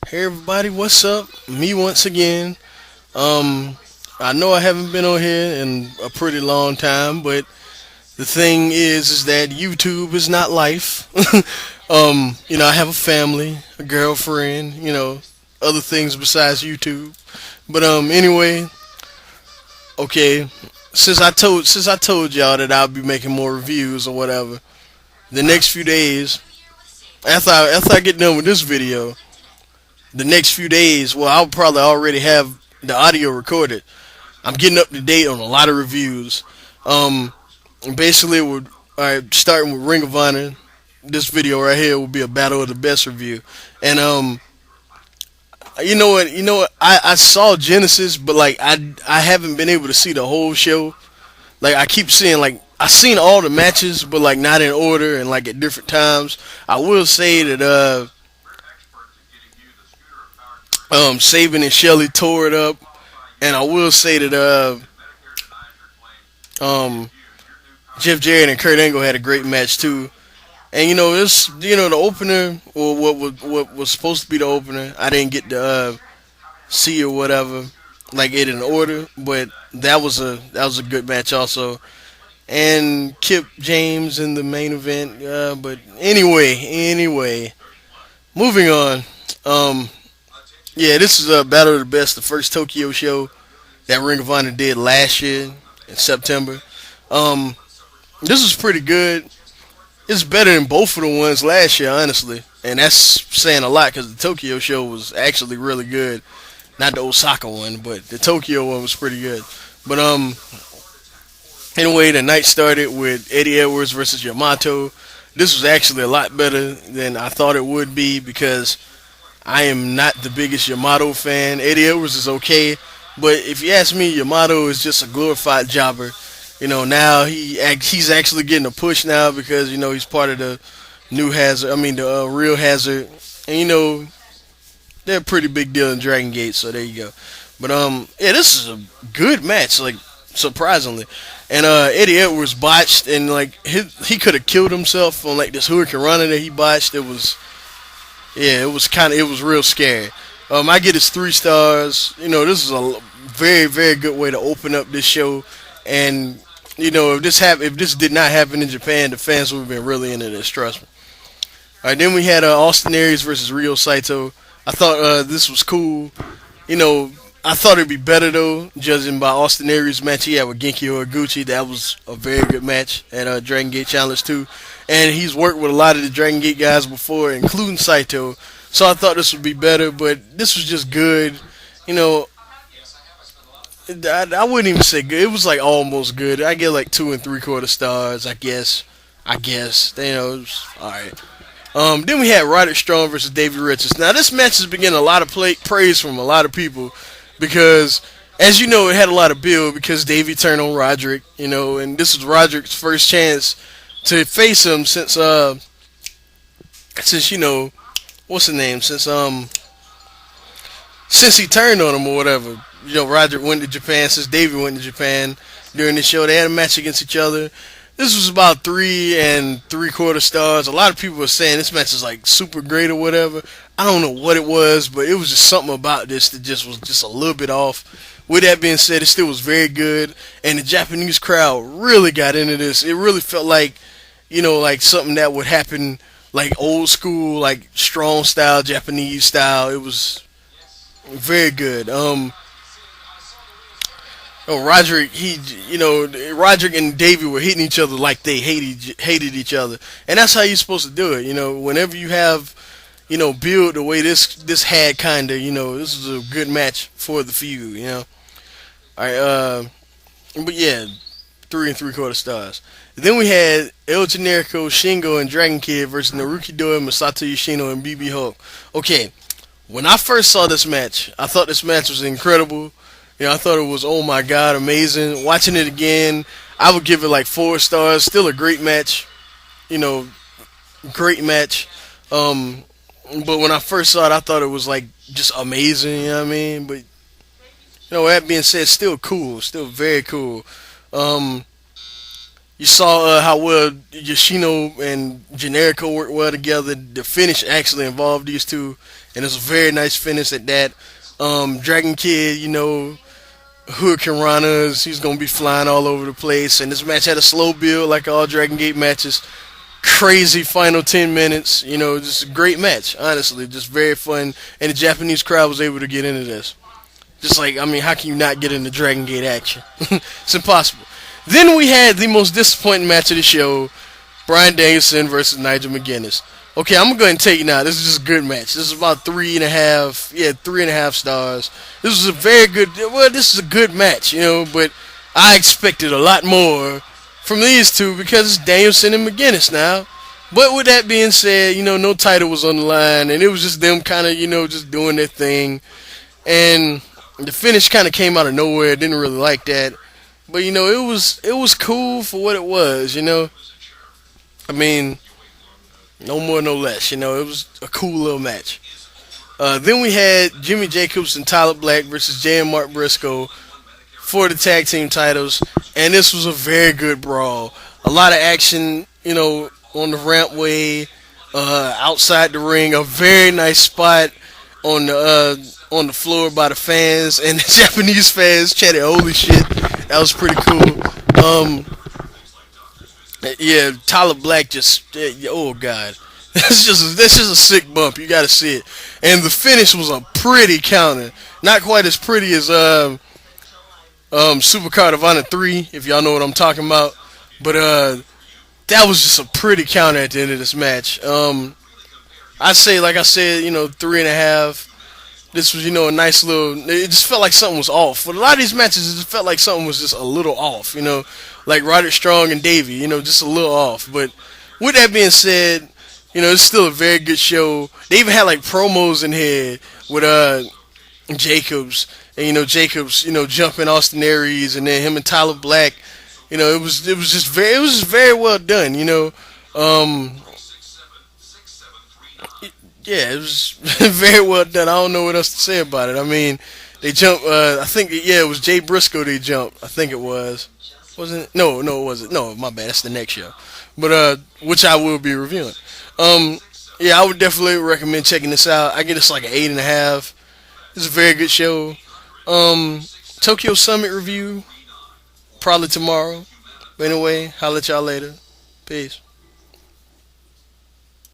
Hey everybody, what's up? Me once again. Um, I know I haven't been on here in a pretty long time, but the thing is that YouTube is not life. I have a family, a girlfriend, other things besides YouTube. But anyway, okay. Since I told y'all that I'll be making more reviews or whatever, the next few days after I get done with this video, the next few days, well, I'll probably already have the audio recorded. I'm getting up to date on a lot of reviews. Um, Basically, we're starting with Ring of Honor. This video right here will be a Battle of the Best review. And you know what? I saw Genesis, but like I haven't been able to see the whole show. Like I keep seeing like I seen all the matches, but like not in order and like at different times. I will say that Saban and Shelly tore it up, and I will say that um, Jeff Jarrett and Kurt Angle had a great match too. And this, the opener, or what was supposed to be the opener, I didn't get to see or whatever, like it in order. But that was a good match also. And Kip James in the main event. But anyway, moving on. Um, yeah, this is a Battle of the Best, the first Tokyo show that Ring of Honor did last year in September. Um, this was pretty good. It's better than both of the ones last year, honestly, and that's saying a lot because the Tokyo show was actually really good. Not the Osaka one, but the Tokyo one was pretty good. But anyway, the night started with Eddie Edwards versus Yamato. This was actually a lot better than I thought it would be because I am not the biggest Yamato fan. Eddie Edwards is okay, but if you ask me, Yamato is just a glorified jobber. Now he's actually getting a push now because he's part of the new Hazard. I mean the real Hazard, and they're a pretty big deal in Dragon Gate. So there you go. But yeah, this is a good match, like surprisingly. And Eddie Edwards botched, and like he could have killed himself on like this Hurricane Runner that he botched. It was real scary. I get his 3 stars. This is a very very good way to open up this show, and if this did not happen in Japan, the fans would have been really into this. Trust me. All right, then we had Austin Aries versus Ryo Saito. I thought this was cool. You know, I thought it'd be better though, judging by Austin Aries' match he had with Genki Horiguchi. That was a very good match at Dragon Gate Challenge 2. And he's worked with a lot of the Dragon Gate guys before, including Saito. So I thought this would be better, but this was just good. You know, I wouldn't even say good. It was like almost good. I get like 2 3/4 stars, I guess. It was all right. Then we had Roderick Strong versus Davey Richards. Now this match has been getting a lot of praise from a lot of people because, as you know, it had a lot of build because Davey turned on Roderick. And this was Roderick's first chance to face him since what's his name since he turned on him or whatever. Roderick went to Japan since Davey went to Japan during the show. They had a match against each other. This was about 3 3/4 stars. A lot of people were saying this match is like super great or whatever. I don't know what it was, but it was just something about this that just was just a little bit off. With that being said, it still was very good, and the Japanese crowd really got into this. It really felt like, like something that would happen, like old school, like strong style, Japanese style. It was very good. Roderick, Roderick and Davey were hitting each other like they hated each other, and that's how you're supposed to do it. Whenever you have, build the way this had kind of, this is a good match for the feud. All right, but yeah, 3 3/4 stars. Then we had El Generico, Shingo, and Dragon Kid versus Naruki Doi, Masato Yoshino, and BB Hulk. Okay, when I first saw this match, I thought this match was incredible. I thought it was, oh my god, amazing. Watching it again, I would give it like 4 stars. Still a great match. You know, great match. But when I first saw it, I thought it was like just amazing. You know what I mean? But that being said, still cool. Still very cool. Um, You saw how well Yoshino and Generico worked well together. The finish actually involved these two, and it was a very nice finish at that. Dragon Kid, Hurricane Ranas, he's gonna be flying all over the place. And this match had a slow build, like all Dragon Gate matches. Crazy final 10 minutes, just a great match. Honestly, just very fun, and the Japanese crowd was able to get into this. Just like, I mean, how can you not get into Dragon Gate action? It's impossible. Then we had the most disappointing match of the show: Bryan Danielson versus Nigel McGuinness. Okay, I'm gonna go ahead and take it now. This is just a good match. This is about 3.5, 3.5 stars. This was a very good. Well, this is a good match, but I expected a lot more from these two because it's Danielson and McGuinness now. But with that being said, no title was on the line, and it was just them kind of, just doing their thing. And the finish kind of came out of nowhere. Didn't really like that, but it was cool for what it was. I mean, no more, no less. It was a cool little match. Then we had Jimmy Jacobs and Tyler Black versus Jay and Mark Briscoe for the tag team titles, and this was a very good brawl. A lot of action, on the rampway, outside the ring. A very nice spot on the floor by the fans, and the Japanese fans chatted, "Holy shit!" That was pretty cool. Yeah, Tyler Black just, oh god, that's just a sick bump. You got to see it, and the finish was a pretty counter. Not quite as pretty as Supercard of Honor 3, if y'all know what I'm talking about, but that was just a pretty counter at the end of this match. I'd say, like I said, 3.5. This was, a nice little. It just felt like something was off. With a lot of these matches, it just felt like something was just a little off. Like Roderick Strong and Davey. Just a little off. But with that being said, it's still a very good show. They even had like promos in here with Jacobs, and Jacobs, jumping Austin Aries, and then him and Tyler Black. It was just very well done. Yeah, it was very well done. I don't know what else to say about it. I mean, they jumped. I think it was Jay Briscoe. They jumped. I think it was. Wasn't it? No, it wasn't. No, my bad. That's the next show. But which I will be reviewing. Yeah, I would definitely recommend checking this out. I get this like an 8.5. It's a very good show. Tokyo Summit review probably tomorrow. But anyway, I'll let y'all later. Peace.